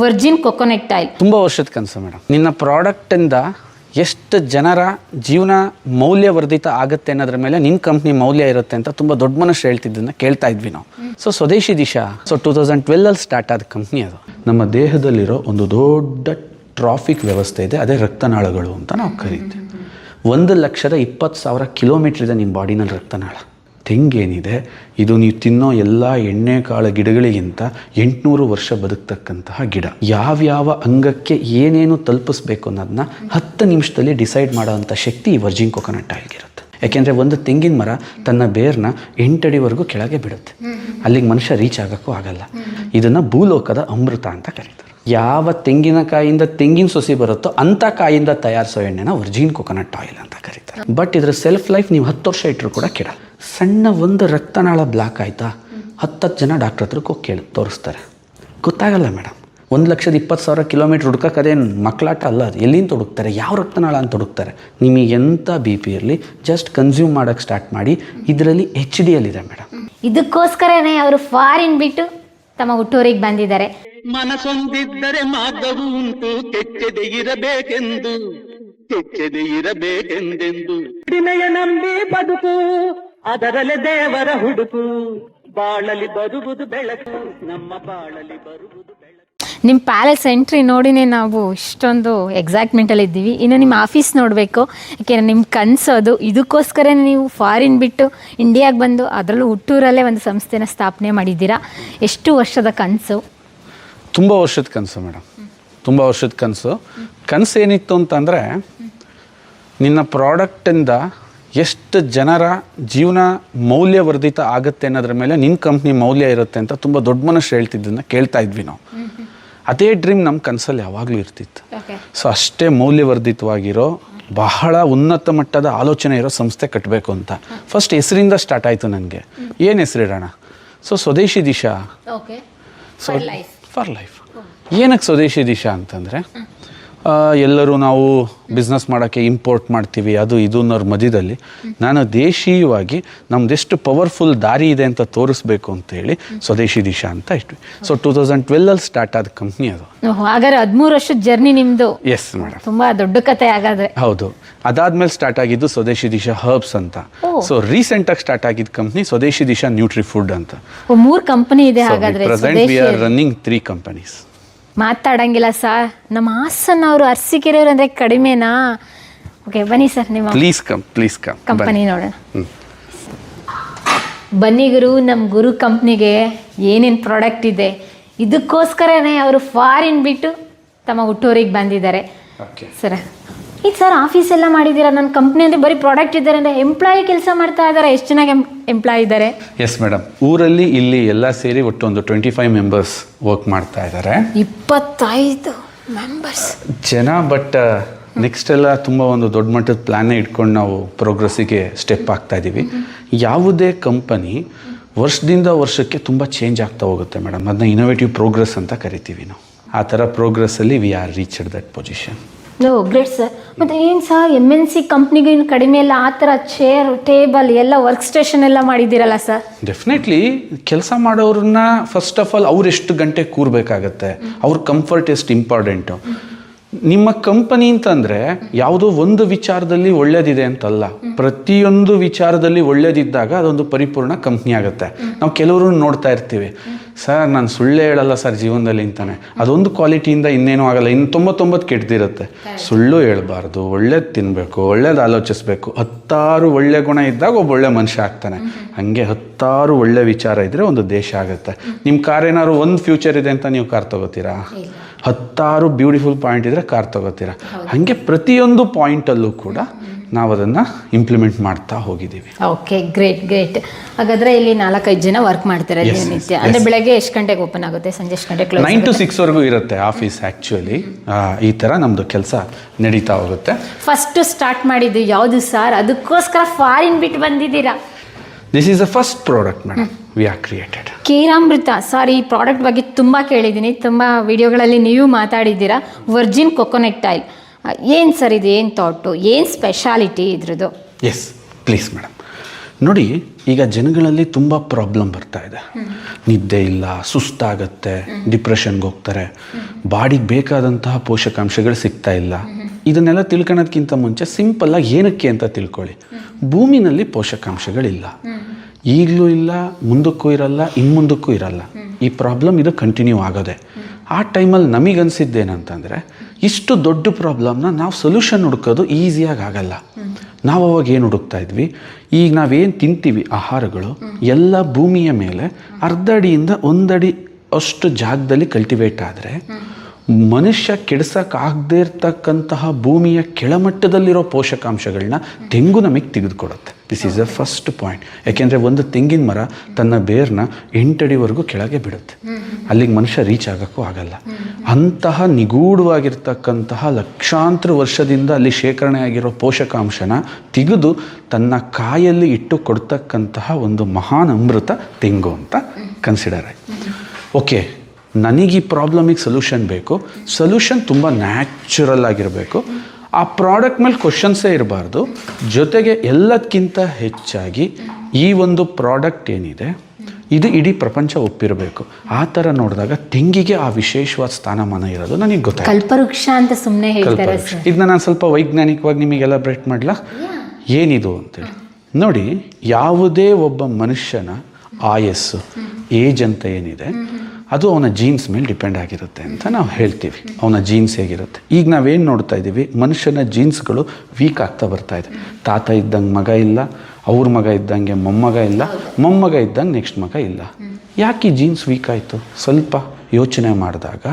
Virgin coconut oil. ತುಂಬ ವರ್ಷದ ಕನಸು ಮೇಡಮ್. ನಿನ್ನ ಪ್ರಾಡಕ್ಟಿಂದ ಎಷ್ಟು ಜನರ ಜೀವನ ಮೌಲ್ಯವರ್ಧಿತ ಆಗುತ್ತೆ ಅನ್ನೋದ್ರ ಮೇಲೆ ನಿನ್ನ ಕಂಪ್ನಿ ಮೌಲ್ಯ ಇರುತ್ತೆ ಅಂತ ತುಂಬ ದೊಡ್ಡ ಮನಸ್ಸು ಹೇಳ್ತಿದ್ದನ್ನು ಕೇಳ್ತಾ ಇದ್ವಿ ನಾವು. ಸೊ ಸ್ವದೇಶಿ ದಿಶಾ 2012 ಸ್ಟಾರ್ಟ್ ಆದ ಕಂಪ್ನಿ ಅದು. ನಮ್ಮ ದೇಹದಲ್ಲಿರೋ ಒಂದು ದೊಡ್ಡ ಟ್ರಾಫಿಕ್ ವ್ಯವಸ್ಥೆ ಇದೆ, ಅದೇ ರಕ್ತನಾಳಗಳು ಅಂತ ನಾವು ಕರೀತೀವಿ. 1,20,000 ಕಿಲೋಮೀಟ್ರ್ ಇದೆ ನಿಮ್ಮ ಬಾಡಿನಲ್ಲಿ ರಕ್ತನಾಳ. ತೆಂಗೇನಿದೆ, ಇದು ನೀವು ತಿನ್ನೋ ಎಲ್ಲ ಎಣ್ಣೆಕಾಳು ಗಿಡಗಳಿಗಿಂತ 800 ವರ್ಷ ಬದುಕ್ತಕ್ಕಂತಹ ಗಿಡ. ಯಾವ್ಯಾವ ಅಂಗಕ್ಕೆ ಏನೇನು ತಲುಪಿಸ್ಬೇಕು ಅನ್ನೋದನ್ನ 10 ನಿಮಿಷದಲ್ಲಿ ಡಿಸೈಡ್ ಮಾಡೋವಂಥ ಶಕ್ತಿ ಈ ವರ್ಜಿನ್ ಕೊಕೊನಟ್ ಆಯಿಲ್ಗಿರುತ್ತೆ. ಯಾಕೆಂದರೆ ಒಂದು ತೆಂಗಿನ ಮರ ತನ್ನ ಬೇರ್ನ 8 ಅಡಿವರೆಗೂ ಕೆಳಗೆ ಬಿಡುತ್ತೆ, ಅಲ್ಲಿಗೆ ಮನುಷ್ಯ ರೀಚ್ ಆಗೋಕ್ಕೂ ಆಗಲ್ಲ. ಇದನ್ನು ಭೂಲೋಕದ ಅಮೃತ ಅಂತ ಕರೀತಾರೆ. ಯಾವ ತೆಂಗಿನಕಾಯಿಂದ ತೆಂಗಿನ ಸೊಸಿ ಬರುತ್ತೋ ಅಂಥ ಕಾಯಿಂದ ತಯಾರಿಸೋ ಎಣ್ಣೆನ ವರ್ಜಿನ್ ಕೊಕೊನಟ್ ಆಯಿಲ್ ಅಂತ ಕರೀತಾರೆ. ಬಟ್ ಇದರ ಸೆಲ್ಫ್ ಲೈಫ್ ನೀವು 10 ವರ್ಷ ಇಟ್ಟರು ಕೂಡ ಕೆಡಲ್ಲ. ಸಣ್ಣ ಒಂದು ರಕ್ತನಾಳ ಬ್ಲಾಕ್ ಆಯಿತಾ 10 ಜನ ಡಾಕ್ಟ್ರ್ ಹತ್ರಕ್ಕೆ ಹೋಗಿ ತೋರಿಸ್ತಾರೆ, ಗೊತ್ತಾಗಲ್ಲ ಮೇಡಮ್. 1,20,000 ಕಿಲೋಮೀಟ್ರ್ ಹುಡ್ಕೋಕ್ಕದೇನು ಮಕ್ಕಳಾಟ ಅಲ್ಲ. ಅದು ಎಲ್ಲಿಂದ ಹುಡುಕ್ತಾರೆ, ಯಾವ ರಕ್ತನಾಳ ಅಂತ ಹುಡುಕ್ತಾರೆ. ನಿಮಗೆ ಎಂಥ BP ಇರಲಿ ಜಸ್ಟ್ ಕನ್ಸ್ಯೂಮ್ ಮಾಡೋಕ್ಕೆ ಸ್ಟಾರ್ಟ್ ಮಾಡಿ. ಇದರಲ್ಲಿ HDL ಇದೆ ಮೇಡಮ್. ಇದಕ್ಕೋಸ್ಕರನೇ ಅವರು ಫಾರಿನ್ ಬಿಟ್ಟು ತಮ್ಮ ಹುಟ್ಟೂರಿಗೆ ಬಂದಿದ್ದಾರೆ. ಮನಸೊಂದಿದ್ದರೆ ಮಾರ್ಗವೂ ಉಂಟು, ಕೆಚ್ಚದೆ ಇರಬೇಕೆಂದೆಂದು ದಿನಯ ನಂಬಿ ಬದುಕು, ಅದರಲ್ಲೇ ದೇವರ ಹುಡುಕು, ಬಾಳಲಿ ಬರುವುದು ಬೆಳಕು, ನಮ್ಮ ಬಾಳಲಿ ಬರುವುದು ಬೆಳಕು. ನಿಮ್ಮ ಪ್ಯಾಲೇಸ್ ಎಂಟ್ರಿ ನೋಡಿನೇ ನಾವು ಇಷ್ಟೊಂದು ಎಕ್ಸೈಟ್ಮೆಂಟಲ್ಲಿ ಇದ್ದೀವಿ. ಇನ್ನು ನಿಮ್ಮ ಆಫೀಸ್ ನೋಡಬೇಕು, ಯಾಕೆಂದರೆ ನಿಮ್ಮ ಕನಸೋದು. ಇದಕ್ಕೋಸ್ಕರ ನೀವು ಫಾರಿನ್ ಬಿಟ್ಟು ಇಂಡಿಯಾಗೆ ಬಂದು ಅದರಲ್ಲೂ ಹುಟ್ಟೂರಲ್ಲೇ ಒಂದು ಸಂಸ್ಥೆನ ಸ್ಥಾಪನೆ ಮಾಡಿದ್ದೀರಾ. ಎಷ್ಟು ವರ್ಷದ ಕನಸು? ತುಂಬ ವರ್ಷದ ಕನಸು ಮೇಡಮ್, ತುಂಬ ವರ್ಷದ ಕನಸು. ಕನಸು ಏನಿತ್ತು ಅಂತಂದರೆ, ನಿನ್ನ ಪ್ರಾಡಕ್ಟಿಂದ ಎಷ್ಟು ಜನರ ಜೀವನ ಮೌಲ್ಯವರ್ಧಿತ ಆಗುತ್ತೆ ಅನ್ನೋದ್ರ ಮೇಲೆ ನಿನ್ನ ಕಂಪ್ನಿ ಮೌಲ್ಯ ಇರುತ್ತೆ ಅಂತ ತುಂಬ ದೊಡ್ಡ ಮನಸ್ಸು ಹೇಳ್ತಿದ್ದನ್ನು ಕೇಳ್ತಾ ಇದ್ವಿ ನಾವು. ಅದೇ ಡ್ರೀಮ್ ನಮ್ಮ ಕನಸಲ್ಲಿ ಯಾವಾಗಲೂ ಇರ್ತಿತ್ತು. ಸೊ ಅಷ್ಟೇ ಮೌಲ್ಯವರ್ಧಿತವಾಗಿರೋ ಬಹಳ ಉನ್ನತ ಮಟ್ಟದ ಆಲೋಚನೆ ಇರೋ ಸಂಸ್ಥೆ ಕಟ್ಟಬೇಕು ಅಂತ ಫಸ್ಟ್ ಹೆಸರಿಂದ ಸ್ಟಾರ್ಟ್ ಆಯಿತು ನನಗೆ. ಏನು ಹೆಸರಿಡೋಣ? ಸೊ ಸ್ವದೇಶಿ ದಿಶಾ, ಫಾರ್ ಲೈಫ್. ಏನಕ್ಕೆ ಸ್ವದೇಶಿ ದಿಶಾ ಅಂತಂದರೆ, ಎಲ್ಲರೂ ನಾವು ಬಿಸ್ನೆಸ್ ಮಾಡೋಕ್ಕೆ ಇಂಪೋರ್ಟ್ ಮಾಡ್ತೀವಿ, ಅದು ಇದು ಅನ್ನೋರ ಮಧ್ಯದಲ್ಲಿ ನಾನು ದೇಶೀಯವಾಗಿ ನಮ್ಮದೆಷ್ಟು ಪವರ್ಫುಲ್ ದಾರಿ ಇದೆ ಅಂತ ತೋರಿಸ್ಬೇಕು ಅಂತೇಳಿ ಸ್ವದೇಶಿ ದಿಶಾ ಅಂತ ಇಟ್ವಿ. ಸೊ 2012 ಸ್ಟಾರ್ಟ್ ಆದ ಕಂಪ್ನಿ ಅದು. ಹಾಗಾದ್ರೆ 13 ವರ್ಷದ ಜರ್ನಿ ನಿಮ್ಮದು. ಎಸ್ ಮೇಡಮ್, ತುಂಬ ದೊಡ್ಡ ಕತೆ ಆಗಾದ್ರೆ. ಹೌದು. ಅದಾದ್ಮೇಲೆ ಸ್ಟಾರ್ಟ್ ಆಗಿದ್ದು ಸ್ವದೇಶಿ ದಿಶಾ ಹರ್ಬ್ಸ್ ಅಂತ. ಸೊ ರೀಸೆಂಟಾಗಿ ಸ್ಟಾರ್ಟ್ ಆಗಿದ್ದ company Swadeshi Disha nutri food ಅಂತ. 3 ಕಂಪನಿ ಇದೆ ಹಾಗಾದ್ರೆ. Present we are running 3 companies. ಮಾತಾಡಂಗಿಲ್ಲ ಸರ್, ನಮ್ಮ ಹಾಸನ್ ಅವರು ಅರಸೀಕೆರೆಯವರು ಅಂದರೆ ಕಡಿಮೆನಾ? ಓಕೆ ಬನ್ನಿ ಸರ್, ನಿಮ್ಮ ಪ್ಲೀಸ್ ಕಮ್ ಕಂಪನಿ ನೋಡೋಣ. ಬನ್ನಿ ಗುರು, ನಮ್ಮ ಗುರು ಕಂಪ್ನಿಗೆ ಏನೇನು ಪ್ರಾಡಕ್ಟ್ ಇದೆ. ಇದಕ್ಕೋಸ್ಕರನೇ ಅವರು ಫಾರಿನ್ ಬಿಟ್ಟು ತಮ್ಮ ಹುಟ್ಟೂರಿಗೆ ಬಂದಿದ್ದಾರೆ. ಸರ್ ಈಗ ಸರ್ ಆಫೀಸ್ ಎಲ್ಲ ಮಾಡಿದ್ದೀರಾ, ನನ್ನ ಕಂಪ್ನಿ ಅಂದರೆ ಬರೀ ಪ್ರಾಡಕ್ಟ್ ಇದ್ದಾರೆ ಅಂದರೆ ಎಂಪ್ಲಾಯಿ ಕೆಲಸ ಮಾಡ್ತಾ ಇದ್ದಾರೆ. ಎಷ್ಟು ಚೆನ್ನಾಗಿ ಎಂಪ್ಲಾಯ್ ಇದ್ದಾರೆ? ಎಸ್ ಮೇಡಮ್, ಊರಲ್ಲಿ ಇಲ್ಲಿ ಎಲ್ಲ ಸೇರಿ ಒಟ್ಟು ಒಂದು 25 ಮೆಂಬರ್ಸ್ ವರ್ಕ್ ಮಾಡ್ತಾ ಇದ್ದಾರೆ. 25 ಮೆಂಬರ್ಸ್ ಜನ. ಬಟ್ ನೆಕ್ಸ್ಟ್ ಎಲ್ಲ ತುಂಬ ಒಂದು ದೊಡ್ಡ ಮಟ್ಟದ ಪ್ಲ್ಯಾನೇ ಇಟ್ಕೊಂಡು ನಾವು ಪ್ರೋಗ್ರೆಸ್ಸಿಗೆ ಸ್ಟೆಪ್ ಆಗ್ತಾ ಇದ್ದೀವಿ. ಯಾವುದೇ ಕಂಪನಿ ವರ್ಷದಿಂದ ವರ್ಷಕ್ಕೆ ತುಂಬ ಚೇಂಜ್ ಆಗ್ತಾ ಹೋಗುತ್ತೆ ಮೇಡಮ್. ಅದನ್ನ ಇನೋವೇಟಿವ್ ಪ್ರೋಗ್ರೆಸ್ ಅಂತ ಕರಿತೀವಿ ನಾವು. ಆ ಥರ ಪ್ರೋಗ್ರೆಸ್ಸಲ್ಲಿ we are reached that position. Great sir. ಮತ್ತು ಏನು ಸರ್ MNC ಕಂಪ್ನಿಗೆ ಇನ್ನು ಕಡಿಮೆ ಇಲ್ಲ, ಆ ಥರ ಚೇರ್ ಟೇಬಲ್ ಎಲ್ಲ ವರ್ಕ್ ಸ್ಟೇಷನ್ ಎಲ್ಲ ಮಾಡಿದ್ದೀರಲ್ಲ ಸರ್? ಡೆಫಿನೆಟ್ಲಿ. ಕೆಲಸ ಮಾಡೋರನ್ನ ಫಸ್ಟ್ ಆಫ್ ಆಲ್ ಅವ್ರು ಎಷ್ಟು ಗಂಟೆ ಕೂರಬೇಕಾಗತ್ತೆ, ಅವ್ರ ಕಂಫರ್ಟ್ ಎಷ್ಟು ಇಂಪಾರ್ಟೆಂಟು. ನಿಮ್ಮ ಕಂಪನಿ ಅಂತಂದರೆ ಯಾವುದೋ ಒಂದು ವಿಚಾರದಲ್ಲಿ ಒಳ್ಳೇದಿದೆ ಅಂತಲ್ಲ, ಪ್ರತಿಯೊಂದು ವಿಚಾರದಲ್ಲಿ ಒಳ್ಳೇದಿದ್ದಾಗ ಅದೊಂದು ಪರಿಪೂರ್ಣ ಕಂಪ್ನಿ ಆಗುತ್ತೆ. ನಾವು ಕೆಲವರು ನೋಡ್ತಾ ಇರ್ತೀವಿ, ಸರ್ ನಾನು ಸುಳ್ಳೇ ಹೇಳಲ್ಲ ಸರ್ ಜೀವನದಲ್ಲಿ ಅಂತಾನೆ. ಅದೊಂದು ಕ್ವಾಲಿಟಿಯಿಂದ ಇನ್ನೇನೂ ಆಗಲ್ಲ. ಇನ್ನು 99 ಕೆಟ್ಟದಿರುತ್ತೆ. ಸುಳ್ಳು ಹೇಳ್ಬಾರ್ದು, ಒಳ್ಳೇದು ತಿನ್ನಬೇಕು, ಒಳ್ಳೇದು ಆಲೋಚಿಸ್ಬೇಕು. 10 ಒಳ್ಳೆ ಗುಣ ಇದ್ದಾಗ ಒಬ್ಬ ಒಳ್ಳೆ ಮನುಷ್ಯ ಆಗ್ತಾನೆ. ಹಾಗೆ 10 ಒಳ್ಳೆ ವಿಚಾರ ಇದ್ದರೆ ಒಂದು ದೇಶ ಆಗುತ್ತೆ. ನಿಮ್ಮ ಕಾರ್ ಏನಾದ್ರು ಒಂದು ಫ್ಯೂಚರ್ ಇದೆ ಅಂತ ನೀವು ಕಾರ್ ತೊಗೋತೀರಾ? 10 ಬ್ಯೂಟಿಫುಲ್ ಪಾಯಿಂಟ್ ಇದ್ದರೆ ಕಾರ್ ತೊಗೋತೀರಾ? ಹಾಗೆ ಪ್ರತಿಯೊಂದು ಪಾಯಿಂಟಲ್ಲೂ ಕೂಡ ನಾವು ಅದನ್ನು ಇಂಪ್ಲಿಮೆಂಟ್ ಮಾಡ್ತಾ ಹೋಗಿದ್ದೀವಿ. Okay, great. ಹಾಗಾದರೆ ಇಲ್ಲಿ 4-5 ಜನ ವರ್ಕ್ ಮಾಡ್ತಾರೆ ದಿನನಿತ್ಯ. ಅಂದರೆ ಬೆಳಗ್ಗೆ ಎಷ್ಟು ಗಂಟೆಗೆ ಓಪನ್ ಆಗುತ್ತೆ, ಸಂಜೆ ಎಷ್ಟು ಗಂಟೆ ಕ್ಲೋಸ್? 9 to 6ವರೆಗೂ ಇರುತ್ತೆ ಆಫೀಸ್. ಆ್ಯಕ್ಚುಲಿ ಈ ಥರ ನಮ್ಮದು ಕೆಲಸ ನಡೀತಾ ಹೋಗುತ್ತೆ. ಫಸ್ಟು ಸ್ಟಾರ್ಟ್ ಮಾಡಿದ್ದು ಯಾವುದು ಸರ್? ಅದಕ್ಕೋಸ್ಕರ ಫಾರಿನ್ ಬಿಟ್ಟು ಬಂದಿದ್ದೀರಾ? This is the first product madam we are created. Keramrutha sir, ಈ ಪ್ರಾಡಕ್ಟ್ ಬಗ್ಗೆ ತುಂಬ ಕೇಳಿದ್ದೀನಿ, ತುಂಬ ವಿಡಿಯೋಗಳಲ್ಲಿ ನೀವು ಮಾತಾಡಿದ್ದೀರಾ. ವರ್ಜಿನ್ ಕೊಕೊನಟ್ ಆಯಿಲ್ ಏನು ಸರ್ ಇದು? ಏನು ಥಾಟು, ಏನು ಸ್ಪೆಷಾಲಿಟಿ ಇದ್ರದ್ದು? Yes please madam. ನೋಡಿ, ಈಗ ಜನಗಳಲ್ಲಿ ತುಂಬ ಪ್ರಾಬ್ಲಮ್ ಬರ್ತಾ ಇದೆ. ನಿದ್ದೆ ಇಲ್ಲ, ಸುಸ್ತಾಗತ್ತೆ, ಡಿಪ್ರೆಷನ್ಗೆ ಹೋಗ್ತಾರೆ, ಬಾಡಿಗೆ ಬೇಕಾದಂತಹ ಪೋಷಕಾಂಶಗಳು ಸಿಗ್ತಾ ಇಲ್ಲ. ಇದನ್ನೆಲ್ಲ ತಿಳ್ಕೊಳ್ಳೋದಕ್ಕಿಂತ ಮುಂಚೆ ಸಿಂಪಲ್ಲಾಗಿ ಏನಕ್ಕೆ ಅಂತ ತಿಳ್ಕೊಳ್ಳಿ. ಭೂಮಿನಲ್ಲಿ ಪೋಷಕಾಂಶಗಳಿಲ್ಲ, ಈಗಲೂ ಇಲ್ಲ, ಮುಂದಕ್ಕೂ ಇರಲ್ಲ, ಇನ್ಮುಂದಕ್ಕೂ ಇರಲ್ಲ. ಈ ಪ್ರಾಬ್ಲಮ್ ಇದು ಕಂಟಿನ್ಯೂ ಆಗೋದೆ. ಆ ಟೈಮಲ್ಲಿ ನಮಗನ್ಸಿದ್ದೇನಂತಂದರೆ, ಇಷ್ಟು ದೊಡ್ಡ ಪ್ರಾಬ್ಲಮ್ನ ನಾವು ಸೊಲ್ಯೂಷನ್ ಹುಡುಕೋದು ಈಸಿಯಾಗಿ ಆಗಲ್ಲ. ನಾವು ಅವಾಗ ಏನು ಹುಡುಕ್ತಾ ಇದ್ವಿ, ಈಗ ನಾವೇನು ತಿಂತೀವಿ ಆಹಾರಗಳು ಎಲ್ಲ ಭೂಮಿಯ ಮೇಲೆ ಅರ್ಧ ಅಡಿಯಿಂದ 1 ಅಡಿ ಅಷ್ಟು ಜಾಗದಲ್ಲಿ ಕಲ್ಟಿವೇಟ್ ಆದರೆ, ಮನುಷ್ಯ ಕೆಡ್ಸೋಕ್ಕಾಗದೇ ಇರ್ತಕ್ಕಂತಹ ಭೂಮಿಯ ಕೆಳಮಟ್ಟದಲ್ಲಿರೋ ಪೋಷಕಾಂಶಗಳನ್ನ ತೆಂಗು ನಮಗೆ ತೆಗೆದುಕೊಡುತ್ತೆ. This is the first point. ಯಾಕೆಂದರೆ ಒಂದು ತೆಂಗಿನ ಮರ ತನ್ನ ಬೇರ್ನ 8 ಅಡಿವರೆಗೂ ಕೆಳಗೆ ಬಿಡುತ್ತೆ. ಅಲ್ಲಿಗೆ ಮನುಷ್ಯ ರೀಚ್ ಆಗೋಕ್ಕೂ ಆಗಲ್ಲ. ಅಂತಹ ನಿಗೂಢವಾಗಿರ್ತಕ್ಕಂತಹ ಲಕ್ಷಾಂತರ ವರ್ಷದಿಂದ ಅಲ್ಲಿ ಶೇಖರಣೆ ಆಗಿರೋ ಪೋಷಕಾಂಶನ ತೆಗೆದು ತನ್ನ ಕಾಯಲ್ಲಿ ಇಟ್ಟು ಕೊಡ್ತಕ್ಕಂತಹ ಒಂದು ಮಹಾನ್ ಅಮೃತ ತೆಂಗು ಅಂತ ಕನ್ಸಿಡರ್ ಆಯ್ತು. ಓಕೆ, ನನಗೆ ಈ ಪ್ರಾಬ್ಲಮಿಗೆ ಸೊಲ್ಯೂಷನ್ ಬೇಕು. ಸೊಲ್ಯೂಷನ್ ತುಂಬ ನ್ಯಾಚುರಲ್ ಆಗಿರಬೇಕು. ಆ ಪ್ರಾಡಕ್ಟ್ ಮೇಲೆ ಕ್ವಶನ್ಸೇ ಇರಬಾರ್ದು. ಜೊತೆಗೆ ಎಲ್ಲದಕ್ಕಿಂತ ಹೆಚ್ಚಾಗಿ ಈ ಒಂದು ಪ್ರಾಡಕ್ಟ್ ಏನಿದೆ ಇದು ಇಡೀ ಪ್ರಪಂಚ ಒಪ್ಪಿರಬೇಕು. ಆ ಥರ ನೋಡಿದಾಗ ತೆಂಗಿಗೆ ಆ ವಿಶೇಷವಾದ ಸ್ಥಾನಮಾನ ಇರೋದು ನನಗೆ ಗೊತ್ತಾಯ್ತು. ಕಲ್ಪವೃಕ್ಷ ಅಂತ ಸುಮ್ಮನೆ ಹೇಳ್ತಾರೆ. ಇದನ್ನ ನಾನು ಸ್ವಲ್ಪ ವೈಜ್ಞಾನಿಕವಾಗಿ ನಿಮಗೆ ಎಲಾಬ್ರೇಟ್ ಮಾಡಲಾ ಏನಿದು ಅಂತೇಳಿ. ನೋಡಿ, ಯಾವುದೇ ಒಬ್ಬ ಮನುಷ್ಯನ ಆಯಸ್ಸು, ಏಜ್ ಅಂತ ಏನಿದೆ, ಅದು ಅವನ ಜೀನ್ಸ್ ಮೇಲೆ ಡಿಪೆಂಡ್ ಆಗಿರುತ್ತೆ ಅಂತ ನಾವು ಹೇಳ್ತೀವಿ. ಅವನ ಜೀನ್ಸ್ ಹೇಗಿರುತ್ತೆ. ಈಗ ನಾವೇನು ನೋಡ್ತಾ ಇದ್ದೀವಿ, ಮನುಷ್ಯನ ಜೀನ್ಸ್ಗಳು ವೀಕ್ ಆಗ್ತಾ ಬರ್ತಾ ಇದೆ. ತಾತ ಇದ್ದಂಗೆ ಮಗ ಇಲ್ಲ, ಅವ್ರ ಮಗ ಇದ್ದಂಗೆ ಮೊಮ್ಮಗ ಇಲ್ಲ, ಮೊಮ್ಮಗ ಇದ್ದಂಗೆ ನೆಕ್ಸ್ಟ್ ಮಗ ಇಲ್ಲ. ಯಾಕೆ ಈ ಜೀನ್ಸ್ ವೀಕ್ ಆಯಿತು? ಸ್ವಲ್ಪ ಯೋಚನೆ ಮಾಡಿದಾಗ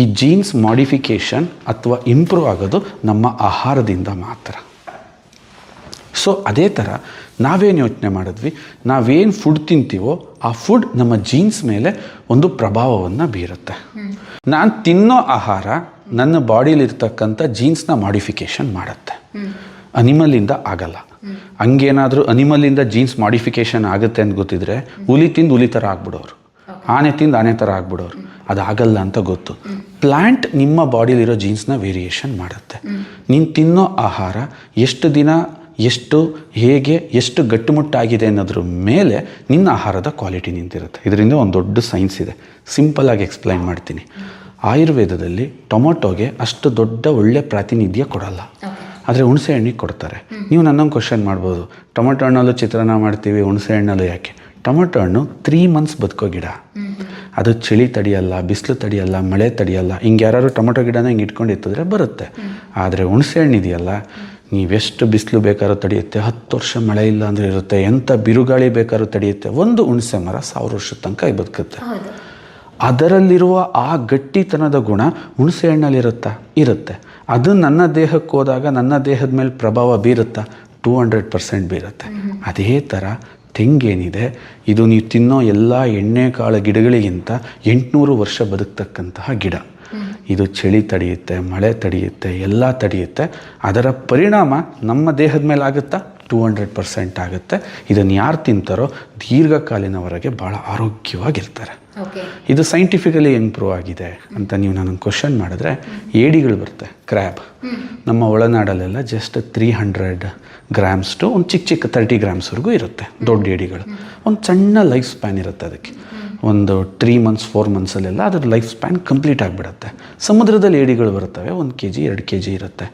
ಈ ಜೀನ್ಸ್ ಮಾಡಿಫಿಕೇಷನ್ ಅಥವಾ ಇಂಪ್ರೂವ್ ಆಗೋದು ನಮ್ಮ ಆಹಾರದಿಂದ ಮಾತ್ರ. ಸೊ ಅದೇ ಥರ ನಾವೇನು ಯೋಚನೆ ಮಾಡಿದ್ವಿ, ನಾವೇನು ಫುಡ್ ತಿಂತೀವೋ ಆ ಫುಡ್ ನಮ್ಮ ಜೀನ್ಸ್ ಮೇಲೆ ಒಂದು ಪ್ರಭಾವವನ್ನು ಬೀರುತ್ತೆ. ನಾನು ತಿನ್ನೋ ಆಹಾರ ನನ್ನ ಬಾಡಿಲಿರ್ತಕ್ಕಂಥ ಜೀನ್ಸ್ನ ಮಾಡಿಫಿಕೇಷನ್ ಮಾಡುತ್ತೆ. ಅನಿಮಲಿಂದ ಆಗಲ್ಲ. ಹಂಗೇನಾದರೂ ಅನಿಮಲಿಂದ ಜೀನ್ಸ್ ಮಾಡಿಫಿಕೇಷನ್ ಆಗುತ್ತೆ ಅಂತ ಗೊತ್ತಿದ್ರೆ ಹುಲಿ ತಿಂದು ಹುಲಿ ಥರ ಆಗ್ಬಿಡೋರು, ಆನೆ ತಿಂದು ಆನೆ ಥರ ಆಗ್ಬಿಡೋರು. ಅದಾಗಲ್ಲ ಅಂತ ಗೊತ್ತು. ಪ್ಲ್ಯಾಂಟ್ ನಿಮ್ಮ ಬಾಡಿಲಿರೋ ಜೀನ್ಸ್ನ ವೇರಿಯೇಷನ್ ಮಾಡುತ್ತೆ. ನೀನು ತಿನ್ನೋ ಆಹಾರ ಎಷ್ಟು ದಿನ, ಎಷ್ಟು, ಹೇಗೆ, ಎಷ್ಟು ಗಟ್ಟುಮುಟ್ಟಾಗಿದೆ ಅನ್ನೋದ್ರ ಮೇಲೆ ನಿನ್ನ ಆಹಾರದ ಕ್ವಾಲಿಟಿ ನಿಂತಿರುತ್ತೆ. ಇದರಿಂದ ಒಂದು ದೊಡ್ಡ ಸೈನ್ಸ್ ಇದೆ. ಸಿಂಪಲ್ಲಾಗಿ ಎಕ್ಸ್ಪ್ಲೈನ್ ಮಾಡ್ತೀನಿ. ಆಯುರ್ವೇದದಲ್ಲಿ ಟೊಮೊಟೊಗೆ ಅಷ್ಟು ದೊಡ್ಡ ಒಳ್ಳೆ ಪ್ರಾತಿನಿಧ್ಯ ಕೊಡಲ್ಲ, ಆದರೆ ಹುಣಸೆ ಹಣ್ಣಿಗೆ ಕೊಡ್ತಾರೆ. ನೀವು ನನ್ನೊಂದು ಕ್ವಶನ್ ಮಾಡ್ಬೋದು, ಟೊಮೊಟೊ ಹಣ್ಣಲ್ಲೂ ಚಿತ್ರಾನ್ನ ಮಾಡ್ತೀವಿ, ಹುಣಸೆ ಹಣ್ಣಲ್ಲೂ ಯಾಕೆ? ಟೊಮೊಟೊ ಹಣ್ಣು 3 months ಬದುಕೋ ಗಿಡ. ಅದು ಚಳಿ ತಡೆಯಲ್ಲ, ಬಿಸಿಲು ತಡೆಯಲ್ಲ, ಮಳೆ ತಡೆಯಲ್ಲ. ಹಿಂಗೆ ಯಾರು ಟೊಮೊಟೊ ಗಿಡನ ಹಿಂಗೆ ಇಟ್ಕೊಂಡು ಎತ್ತಿದ್ರೆ ಬರುತ್ತೆ. ಆದರೆ ಹುಣಸೆ ಹಣ್ಣು ಇದೆಯಲ್ಲ, ನೀವೆಷ್ಟು ಬಿಸಿಲು ಬೇಕಾದ್ರೂ ತಡೆಯುತ್ತೆ, 10 ವರ್ಷ ಮಳೆ ಇಲ್ಲ ಅಂದರೆ ಇರುತ್ತೆ, ಎಂಥ ಬಿರುಗಾಳಿ ಬೇಕಾದ್ರೂ ತಡೆಯುತ್ತೆ. ಒಂದು ಹುಣಸೆ ಮರ 1000 ವರ್ಷದ ತನಕ ಬದುಕುತ್ತೆ. ಅದರಲ್ಲಿರುವ ಆ ಗಟ್ಟಿತನದ ಗುಣ ಹುಣಸೆ ಹಣ್ಣಲ್ಲಿರುತ್ತಾ? ಇರುತ್ತೆ. ಅದು ನನ್ನ ದೇಹಕ್ಕೆ ಹೋದಾಗ ನನ್ನ ದೇಹದ ಮೇಲೆ ಪ್ರಭಾವ ಬೀರುತ್ತಾ? 200% ಬೀರುತ್ತೆ. ಅದೇ ಥರ ತೆಂಗೇನಿದೆ, ಇದು ನೀವು ತಿನ್ನೋ ಎಲ್ಲ ಎಣ್ಣೆಕಾಳು ಗಿಡಗಳಿಗಿಂತ 800 ವರ್ಷ ಬದುಕ್ತಕ್ಕಂತಹ ಗಿಡ. ಇದು ಚಳಿ ತಡೆಯುತ್ತೆ, ಮಳೆ ತಡೆಯುತ್ತೆ, ಎಲ್ಲ ತಡೆಯುತ್ತೆ. ಅದರ ಪರಿಣಾಮ ನಮ್ಮ ದೇಹದ ಮೇಲೆ ಆಗುತ್ತಾ? 200% ಆಗುತ್ತೆ. ಇದನ್ನು ಯಾರು ತಿಂತಾರೋ ದೀರ್ಘಕಾಲಿನವರೆಗೆ ಭಾಳ ಆರೋಗ್ಯವಾಗಿರ್ತಾರೆ. ಇದು ಸೈಂಟಿಫಿಕಲಿ ಇಂಪ್ರೂವ್ ಆಗಿದೆ ಅಂತ ನೀವು ನನಗೆ ಕ್ವಶನ್ ಮಾಡಿದ್ರೆ, ಏಡಿಗಳು ಬರುತ್ತೆ, ಕ್ರ್ಯಾಬ್. ನಮ್ಮ ಒಳನಾಡಲ್ಲೆಲ್ಲ ಜಸ್ಟ್ 300 grams ಟು ಒಂದು ಚಿಕ್ಕ 30 grams ಇರುತ್ತೆ ದೊಡ್ಡ ಏಡಿಗಳು. ಒಂದು ಸಣ್ಣ ಲೈಫ್ ಸ್ಪ್ಯಾನ್ ಇರುತ್ತೆ ಅದಕ್ಕೆ. ಒಂದು 3 months 4 monthsಲ್ಲೆಲ್ಲ ಅದರ ಲೈಫ್ ಸ್ಪ್ಯಾನ್ ಕಂಪ್ಲೀಟ್ ಆಗಿಬಿಡುತ್ತೆ. ಸಮುದ್ರದಲ್ಲಿ ಏಡಿಗಳು ಬರ್ತವೆ, 1 kg 2 kg ಇರುತ್ತೆ.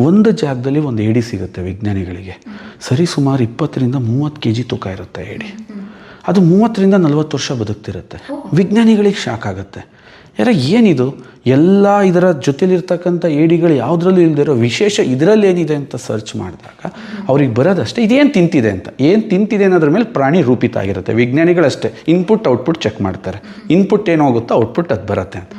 ಒಂದು ಜಾಗದಲ್ಲಿ ಒಂದು ಏಡಿ ಸಿಗುತ್ತೆ ವಿಜ್ಞಾನಿಗಳಿಗೆ, ಸರಿ ಸುಮಾರು 20-30 kg ತೂಕ ಇರುತ್ತೆ ಏಡಿ. ಅದು 30-40 ವರ್ಷ ಬದುಕ್ತಿರುತ್ತೆ. ವಿಜ್ಞಾನಿಗಳಿಗೆ ಶಾಕ್ ಆಗುತ್ತೆ, ಏನಿದು ಎಲ್ಲ ಇದರ ಜೊತೆಲಿರ್ತಕ್ಕಂಥ ಏಡಿಗಳು ಯಾವುದ್ರಲ್ಲೂ ಇಲ್ಲದಿರೋ ವಿಶೇಷ ಇದರಲ್ಲಿ ಏನಿದೆ ಅಂತ ಸರ್ಚ್ ಮಾಡಿದಾಗ ಅವ್ರಿಗೆ ಬರೋದಷ್ಟೇ ಇದೇನು ತಿಂತಿದೆ ಅಂತ. ಏನು ತಿಂತಿದೆ ಅನ್ನೋದ್ರ ಮೇಲೆ ಪ್ರಾಣಿ ರೂಪಿತ ಆಗಿರುತ್ತೆ. ವಿಜ್ಞಾನಿಗಳಷ್ಟೇ ಇನ್ಪುಟ್ ಔಟ್ಪುಟ್ ಚೆಕ್ ಮಾಡ್ತಾರೆ. ಇನ್ಪುಟ್ ಏನು ಹೋಗುತ್ತೋ ಔಟ್ಪುಟ್ ಅದು ಬರುತ್ತೆ ಅಂತ.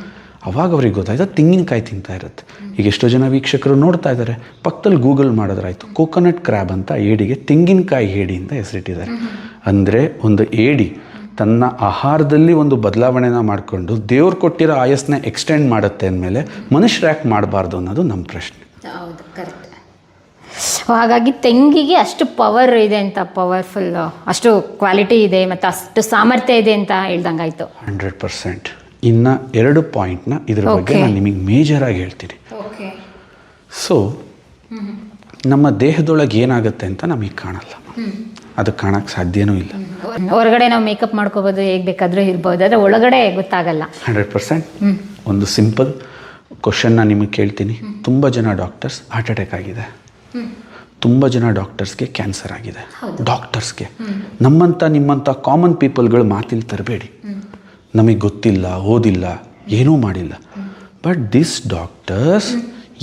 ಅವಾಗ ಅವ್ರಿಗೆ ಗೊತ್ತಾಯ್ತು ತೆಂಗಿನಕಾಯಿ ತಿಂತಾ ಇರುತ್ತೆ. ಈಗ ಎಷ್ಟೋ ಜನ ವೀಕ್ಷಕರು ನೋಡ್ತಾ ಇದ್ದಾರೆ, ಪಕ್ಕದಲ್ಲಿ ಗೂಗಲ್ ಮಾಡಿದ್ರಾಯ್ತು, ಕೋಕೋನಟ್ ಕ್ರ್ಯಾಬ್ ಅಂತ ಏಡಿಗೆ ತೆಂಗಿನಕಾಯಿ ಏಡಿ ಅಂತ ಹೆಸರಿಟ್ಟಿದ್ದಾರೆ. ಅಂದರೆ ಒಂದು ಏಡಿ ತನ್ನ ಆಹಾರದಲ್ಲಿ ಒಂದು ಬದಲಾವಣೆನ ಮಾಡಿಕೊಂಡು ದೇವ್ರು ಕೊಟ್ಟಿರೋ ಆಯಸ್ಸನ್ನ ಎಕ್ಸ್ಟೆಂಡ್ ಮಾಡುತ್ತೆ ಅಂದಮೇಲೆ ಮನುಷ್ಯರು ಯಾಕೆ ಮಾಡಬಾರ್ದು ಅನ್ನೋದು ನಮ್ಮ ಪ್ರಶ್ನೆ. ಹೌದು, ಕರೆಕ್ಟ್. ಹಾಗಾಗಿ ತೆಂಗಿಗೆ ಅಷ್ಟು ಪವರ್ ಇದೆ ಅಂತ, ಪವರ್ಫುಲ್, ಅಷ್ಟು ಕ್ವಾಲಿಟಿ ಇದೆ ಮತ್ತು ಅಷ್ಟು ಸಾಮರ್ಥ್ಯ ಇದೆ ಅಂತ ಹೇಳ್ದಂಗಾಯ್ತು. 100%. ಇನ್ನು 2 ಪಾಯಿಂಟ್ನ ಇದ್ರ ಬಗ್ಗೆ ನಾನು ನಿಮಗೆ ಮೇಜರಾಗಿ ಹೇಳ್ತೀನಿ. ಸೊ ನಮ್ಮ ದೇಹದೊಳಗೆ ಏನಾಗುತ್ತೆ ಅಂತ ನಮಗೆ ಕಾಣಲ್ಲ. ಅದು ಕಾಣಕ್ಕೆ ಸಾಧ್ಯನೂ ಇಲ್ಲ. ಹೊರಗಡೆ ನಾವು ಮೇಕಪ್ ಮಾಡ್ಕೋಬೋದು, ಹೇಗೆ ಬೇಕಾದರೂ ಇರ್ಬೋದು, ಆದರೆ ಒಳಗಡೆ ಗೊತ್ತಾಗಲ್ಲ. 100%. ಒಂದು ಸಿಂಪಲ್ ಕ್ವಶನ್ನ ನಿಮಗೆ ಕೇಳ್ತೀನಿ. ತುಂಬ ಜನ ಡಾಕ್ಟರ್ಸ್ ಹಾರ್ಟ್ ಅಟ್ಯಾಕ್ ಆಗಿದೆ, ತುಂಬ ಜನ ಡಾಕ್ಟರ್ಸ್ಗೆ ಕ್ಯಾನ್ಸರ್ ಆಗಿದೆ. ಡಾಕ್ಟರ್ಸ್ಗೆ ನಮ್ಮಂಥ ನಿಮ್ಮಂಥ ಕಾಮನ್ ಪೀಪಲ್ಗಳು ಮಾತಿಲ್ ತರಬೇಡಿ. ನಮಗೆ ಗೊತ್ತಿಲ್ಲ, ಓದಿಲ್ಲ, ಏನೂ ಮಾಡಿಲ್ಲ. ಬಟ್ ದಿಸ್ ಡಾಕ್ಟರ್ಸ್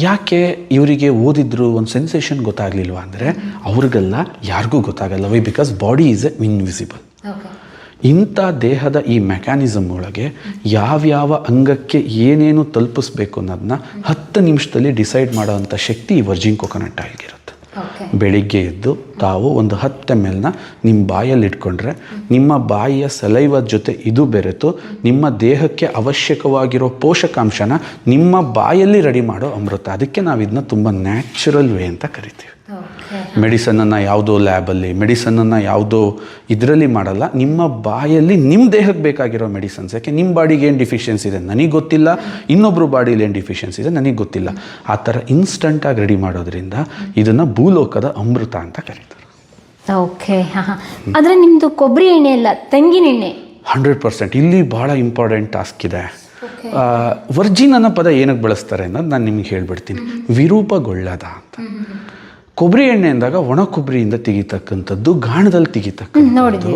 ಯಾಕೆ ಇವರಿಗೆ ಓದಿದ್ರು ಒಂದು ಸೆನ್ಸೇಷನ್ ಗೊತ್ತಾಗಲಿಲ್ವಾ ಅಂದರೆ ಅವ್ರಿಗೆಲ್ಲ ಯಾರಿಗೂ ಗೊತ್ತಾಗಲ್ಲ. Why? Because body is a invisible. ಇಂಥ ದೇಹದ ಈ ಮೆಕ್ಯಾನಿಸಮ್ ಒಳಗೆ ಯಾವ್ಯಾವ ಅಂಗಕ್ಕೆ ಏನೇನು ತಲುಪಿಸ್ಬೇಕು ಅನ್ನೋದನ್ನ 10 ನಿಮಿಷದಲ್ಲಿ ಡಿಸೈಡ್ ಮಾಡೋವಂಥ ಶಕ್ತಿ ಈ ವರ್ಜಿನ್ ಕೊಕೊನಟ್ ಆಯಿಲ್ಗಿರುತ್ತೆ. ಬೆಳಿಗ್ಗೆ ಎದ್ದು ತಾವು ಒಂದು 10 ml ನಿಮ್ಮ ಬಾಯಲ್ಲಿ ಇಟ್ಕೊಂಡ್ರೆ ನಿಮ್ಮ ಬಾಯಿಯ ಸಲೈವದ ಜೊತೆ ಇದು ಬೆರೆತು ನಿಮ್ಮ ದೇಹಕ್ಕೆ ಅವಶ್ಯಕವಾಗಿರೋ ಪೋಷಕಾಂಶನ ನಿಮ್ಮ ಬಾಯಲ್ಲಿ ರೆಡಿ ಮಾಡೋ ಅಮೃತ. ಅದಕ್ಕೆ ನಾವು ಇದನ್ನ ತುಂಬ ನ್ಯಾಚುರಲ್ ವೇ ಅಂತ ಕರಿತೀವಿ. ಮೆಡಿಸನನ್ನು ಯಾವುದೋ ಲ್ಯಾಬಲ್ಲಿ, ಮೆಡಿಸನನ್ನು ಯಾವುದೋ ಇದರಲ್ಲಿ ಮಾಡಲ್ಲ. ನಿಮ್ಮ ಬಾಯಲ್ಲಿ ನಿಮ್ಮ ದೇಹಕ್ಕೆ ಬೇಕಾಗಿರೋ ಮೆಡಿಸನ್ಸ್. ಯಾಕೆ ನಿಮ್ಮ ಬಾಡಿಗೆ ಏನು ಡಿಫಿಷಿಯನ್ಸಿ ಇದೆ ನನಗೆ ಗೊತ್ತಿಲ್ಲ, ಇನ್ನೊಬ್ಬರು ಬಾಡಿಲಿ ಏನು ಡಿಫಿಷಿಯನ್ಸಿ ಇದೆ ನನಗೆ ಗೊತ್ತಿಲ್ಲ. ಆ ಥರ ಇನ್ಸ್ಟಂಟಾಗಿ ರೆಡಿ ಮಾಡೋದ್ರಿಂದ ಇದನ್ನು ಭೂಲೋಕದ ಅಮೃತ ಅಂತ ಕರೀತಾರೆ. ಓಕೆ. ಹಾಂ. ಆದರೆ ನಿಮ್ಮದು ಕೊಬ್ಬರಿ ಎಣ್ಣೆ ಅಲ್ಲ, ತೆಂಗಿನ ಎಣ್ಣೆ. 100%. ಇಲ್ಲಿ ಭಾಳ ಇಂಪಾರ್ಟೆಂಟ್ ಟಾಸ್ಕ್ ಇದೆ. ವರ್ಜಿನ್ ಅನ್ನೋ ಪದ ಏನಕ್ಕೆ ಬಳಸ್ತಾರೆ ಅನ್ನೋದು ನಾನು ನಿಮ್ಗೆ ಹೇಳ್ಬಿಡ್ತೀನಿ. ವಿರೂಪಗೊಳ್ಳದ ಅಂತ. ಕೊಬ್ಬರಿ ಎಣ್ಣೆ ಅಂದಾಗ ಒಣ ಕೊಬ್ಬರಿಯಿಂದ ತೆಗಿತಕ್ಕಂಥದ್ದು, ಗಾಣದಲ್ಲಿ ತೆಗಿತಕ್ಕಂಥದ್ದು,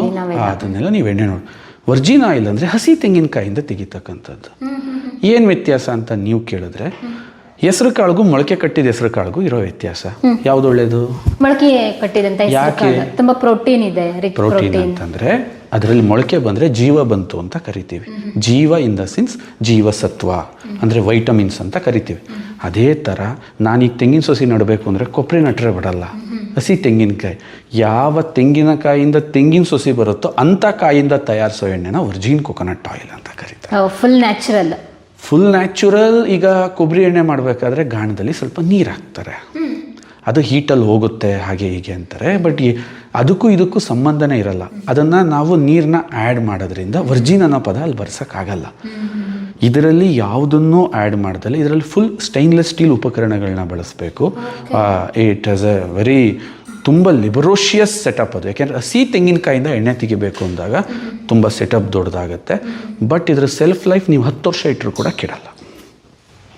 ಅದನ್ನೆಲ್ಲ ನೀವು ಎಣ್ಣೆ ನೋಡಿ. ವರ್ಜಿನ್ ಆಯಿಲ್ ಅಂದರೆ ಹಸಿ ತೆಂಗಿನಕಾಯಿಂದ ತೆಗಿತಕ್ಕಂಥದ್ದು. ಏನು ವ್ಯತ್ಯಾಸ ಅಂತ ನೀವು ಕೇಳಿದ್ರೆ, ಹೆಸರು ಕಾಳಿಗೂ ಮೊಳಕೆ ಕಟ್ಟಿದ ಹೆಸರು ಕಾಳಿಗೂ ಇರೋ ವ್ಯತ್ಯಾಸ ಯಾವ್ದು ಒಳ್ಳೇದು? ಮೊಳಕೆ ಕಟ್ಟಿದಂತ. ಯಾಕೆ? ತುಂಬಾ ಪ್ರೋಟೀನ್ ಇದೆ. ಪ್ರೋಟೀನ್ ಅಂತಂದ್ರೆ ಅದರಲ್ಲಿ ಮೊಳಕೆ ಬಂದರೆ ಜೀವ ಬಂತು ಅಂತ ಕರಿತೀವಿ. ಜೀವ ಇನ್ ದ ಸೆನ್ಸ್ ಜೀವಸತ್ವ ಅಂದರೆ ವೈಟಮಿನ್ಸ್ ಅಂತ ಕರಿತೀವಿ. ಅದೇ ಥರ ನಾನೀಗ ತೆಂಗಿನ ಸೊಸಿ ನಡಬೇಕು ಅಂದರೆ ಕೊಬ್ಬರಿ ನಟ್ರೆ ಬಿಡಲ್ಲ. ಹಸಿ ತೆಂಗಿನಕಾಯಿ, ಯಾವ ತೆಂಗಿನಕಾಯಿಯಿಂದ ತೆಂಗಿನ ಸೊಸಿ ಬರುತ್ತೋ ಅಂಥ ಕಾಯಿಂದ ತಯಾರಿಸೋ ಎಣ್ಣೆನ ವರ್ಜಿನ್ ಕೊಕೊನಟ್ ಆಯಿಲ್ ಅಂತ ಕರೀತಾರೆ. Full natural. Full natural. ಈಗ ಕೊಬ್ಬರಿ ಎಣ್ಣೆ ಮಾಡಬೇಕಾದ್ರೆ ಗಾಣದಲ್ಲಿ ಸ್ವಲ್ಪ ನೀರು ಹಾಕ್ತಾರೆ, ಅದು ಹೀಟಲ್ಲಿ ಹೋಗುತ್ತೆ ಹಾಗೆ ಹೀಗೆ ಅಂತಾರೆ. ಬಟ್ ಅದಕ್ಕೂ ಇದಕ್ಕೂ ಸಂಬಂಧನೇ ಇರಲ್ಲ. ಅದನ್ನು ನಾವು ನೀರನ್ನ ಆ್ಯಡ್ ಮಾಡೋದ್ರಿಂದ ವರ್ಜಿನ್ ಅನ್ನೋ ಪದ ಅಲ್ಲಿ ಬರ್ಸೋಕ್ಕಾಗಲ್ಲ. ಇದರಲ್ಲಿ ಯಾವುದನ್ನೂ ಆ್ಯಡ್ ಮಾಡ್ದಲ್ಲ, ಇದರಲ್ಲಿ ಫುಲ್ ಸ್ಟೈನ್ಲೆಸ್ ಸ್ಟೀಲ್ ಉಪಕರಣಗಳನ್ನ ಬಳಸಬೇಕು. ಇಟ್ ಹ್ಯಾಸ್ ಎ ವೆರಿ ತುಂಬ ಲಿಬರೋಷಿಯಸ್ ಸೆಟಪ್ ಅದು. ಯಾಕೆಂದರೆ ಹಸಿ ತೆಂಗಿನಕಾಯಿಂದ ಎಣ್ಣೆ ತೆಗಿಬೇಕು ಅಂದಾಗ ತುಂಬ ಸೆಟಪ್ ದೊಡ್ಡದಾಗುತ್ತೆ. ಬಟ್ ಇದರ ಸೆಲ್ಫ್ ಲೈಫ್ ನೀವು 10 ವರ್ಷ ಇಟ್ಟರು ಕೂಡ ಕೆಡಲ್ಲ.